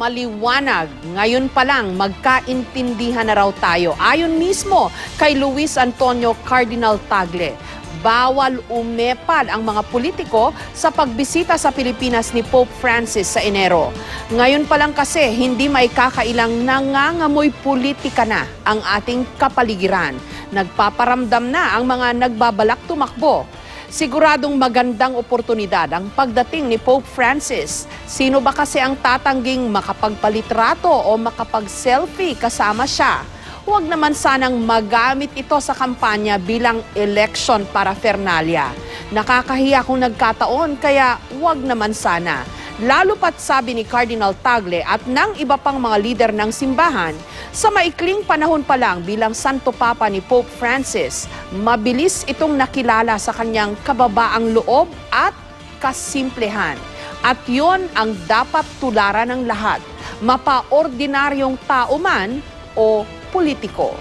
maliwanag. Ngayon pa lang, magkaintindihan na raw tayo. Ayon mismo kay Luis Antonio Cardinal Tagle, bawal umepal ang mga politiko sa pagbisita sa Pilipinas ni Pope Francis sa Enero. Ngayon pa lang kasi, hindi maikakailang nangangamoy politika na ang ating kapaligiran. Nagpaparamdam na ang mga nagbabalak tumakbo. Siguradong magandang oportunidad ang pagdating ni Pope Francis. Sino ba kasi ang tatangging makapagpalitrato o makapag-selfie kasama siya? Huwag naman sanang magamit ito sa kampanya bilang election paraphernalia. Nakakahiya kung nagkataon, kaya huwag naman sana. Lalo pat sabi ni Cardinal Tagle at ng iba pang mga lider ng simbahan, sa maikling panahon pa lang bilang Santo Papa ni Pope Francis, mabilis itong nakilala sa kanyang kababaang loob at kasimplehan. At yon ang dapat tularan ng lahat, mapaordinaryong tao man o politiko.